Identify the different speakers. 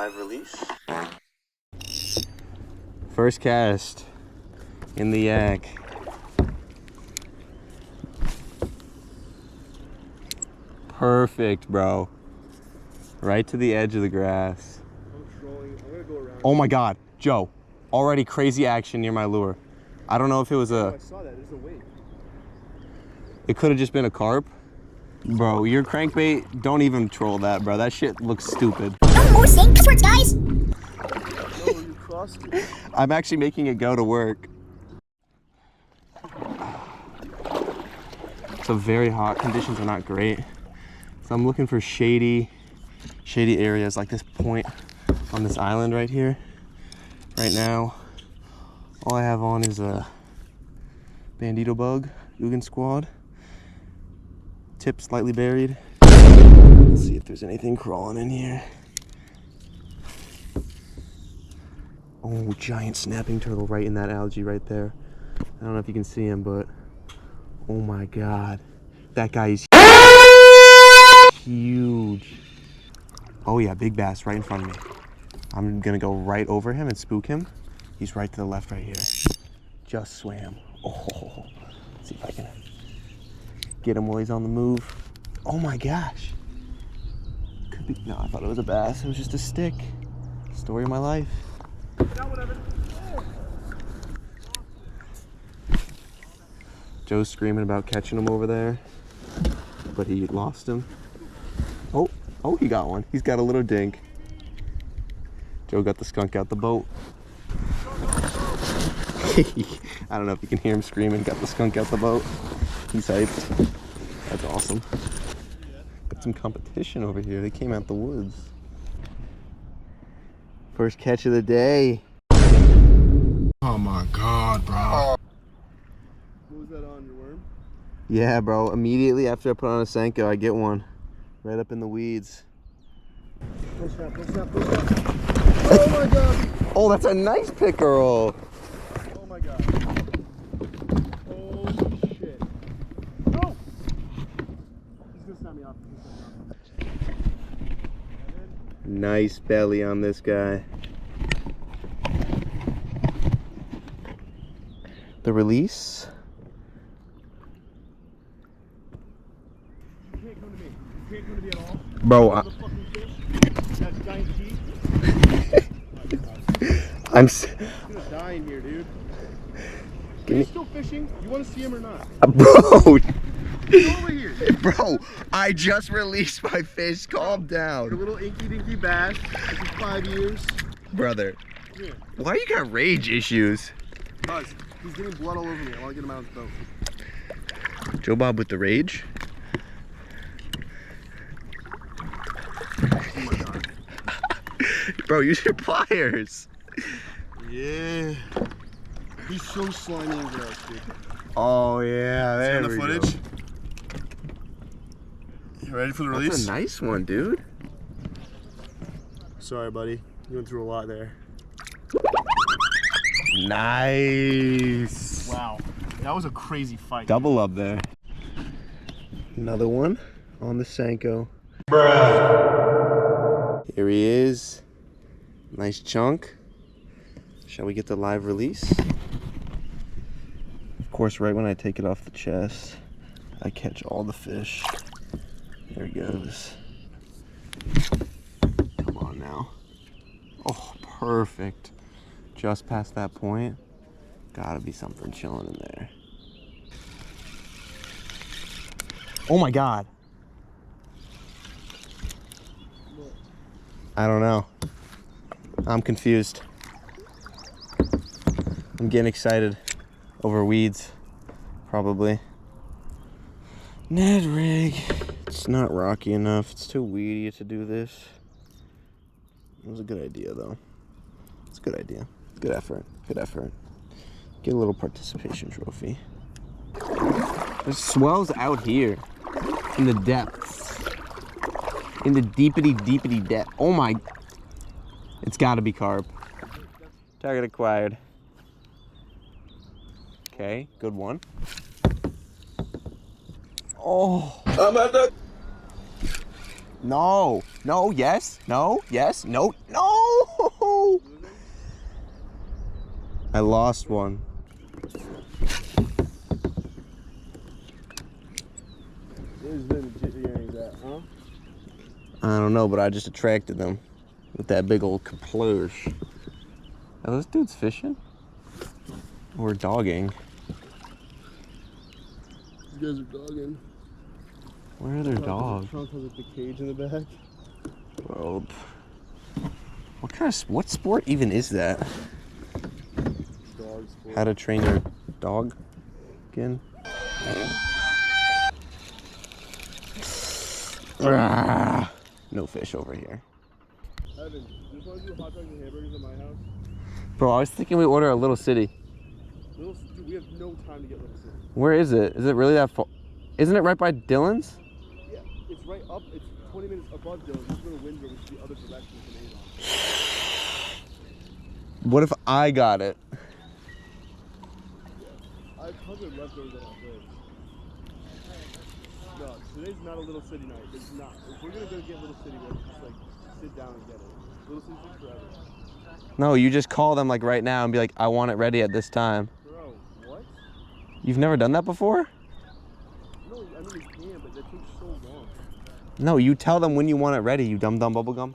Speaker 1: live release. First cast in the yak. Perfect, bro. Right to the edge of the grass.
Speaker 2: I'm gonna go around.
Speaker 1: Oh my God, Joe. Already crazy action near my lure. I don't know if it was
Speaker 2: I saw that. There's a weight.
Speaker 1: It could have just been a carp. Bro, your crankbait, don't even troll that, bro. That shit looks stupid.
Speaker 3: No more saying cuss words, guys.
Speaker 2: Oh, you crossed it.
Speaker 1: I'm actually making it go to work. So very hot. Conditions are not great. So I'm looking for shady areas like this point on this island right here. Right now, all I have on is a bandito bug, Ugin squad. Tip slightly buried. Let's see if there's anything crawling in here. Oh, giant snapping turtle right in that algae right there. I don't know if you can see him, but oh my God. That guy is huge. Oh yeah, big bass right in front of me. I'm gonna go right over him and spook him. He's right to the left right here. Just swam. Oh, let's see if I can get him while he's on the move. Oh my gosh. Could be, no, I thought it was a bass. It was just a stick. Story of my life. Joe's screaming about catching him over there, but he lost him. Oh, he got one. He's got a little dink. Joe got the skunk out the boat. I don't know if you can hear him screaming, got the skunk out the boat. He's hyped. That's awesome. Got some competition over here. They came out the woods. First catch of the day.
Speaker 2: Oh my God, bro. What was that on, your worm?
Speaker 1: Yeah, bro. Immediately after I put on a Senko, I get one. Right up in the weeds.
Speaker 2: Push that, push that, push that. Oh my God.
Speaker 1: Oh, that's a nice pickerel.
Speaker 2: Oh my God. Holy shit. No! He's gonna snap me off.
Speaker 1: Nice belly on this guy. The release.
Speaker 2: You can't come to me. You can't come to me at all.
Speaker 1: Bro,
Speaker 2: That giant teeth.
Speaker 1: I'm
Speaker 2: He's gonna die in here, dude. Are you still fishing? You want to see him or not?
Speaker 1: Bro,
Speaker 2: Get over here.
Speaker 1: bro, I just released my fish. Calm
Speaker 2: Your
Speaker 1: down.
Speaker 2: little inky dinky bass. This is 5 years.
Speaker 1: Brother,
Speaker 2: Come here.
Speaker 1: why you got rage issues?
Speaker 2: Buzz, he's getting blood all over me. I want to get him out of the boat.
Speaker 1: Joe Bob with the rage.
Speaker 2: Oh my God.
Speaker 1: Bro, use your pliers.
Speaker 2: Yeah. He's so slimy and gross, dude.
Speaker 1: Oh yeah, there
Speaker 2: See on the
Speaker 1: we
Speaker 2: footage?
Speaker 1: go.
Speaker 2: You ready for the release?
Speaker 1: That's a nice one, dude.
Speaker 2: Sorry, buddy. You went through a lot there.
Speaker 1: Nice.
Speaker 2: Wow. That was a crazy fight.
Speaker 1: Double up there. Another one on the Senko. Bruh. Here he is. Nice chunk. Shall we get the live release? Of course, right when I take it off the chest, I catch all the fish. There he goes. Come on now. Oh, perfect. Just past that point. Gotta be something chilling in there. Oh my God. I don't know. I'm confused. I'm getting excited over weeds, probably. Ned rig. It's not rocky enough. It's too weedy to do this. It was a good idea, though. It's a good idea. Good effort. Good effort. Get a little participation trophy. There's swells out here in the depths. In the deepity depth. Oh my. It's gotta be carp. Target acquired. Okay, good one. Oh. I'm at the. No. No, yes, no, yes, no, no! I lost one.
Speaker 2: Where's the legit earrings at, huh?
Speaker 1: I don't know, but I just attracted them with that big old kaploosh. Are those dudes fishing? Or dogging?
Speaker 2: You guys are dogging.
Speaker 1: Where are their dogs?
Speaker 2: The trunk has like the cage in the back.
Speaker 1: Bro, what sport even is that?
Speaker 2: Dog sport.
Speaker 1: How to train your dog again? No fish over here.
Speaker 2: Evan, do you just want to do hot dogs and hamburgers at my house?
Speaker 1: Bro, I was thinking we order a Little City.
Speaker 2: Dude, we have no time to get Little City.
Speaker 1: Where is it? Is it really that far? Isn't it right by Dylan's?
Speaker 2: Yeah, it's right up. It's 20 minutes above Dylan's. Just go to Windsor, which is the other direction from Avon.
Speaker 1: What if I got it?
Speaker 2: I have tons of leftovers at our place. No, today's not a Little City night. It's not. If we're gonna go get Little City, we'll just like sit down and get it. Little City takes forever.
Speaker 1: No, you just call them like right now and be like, I want it ready at this time.
Speaker 2: Bro, what?
Speaker 1: You've never done that before?
Speaker 2: No, I mean we can, but that takes so long.
Speaker 1: No, you tell them when you want it ready, you dumb bubblegum.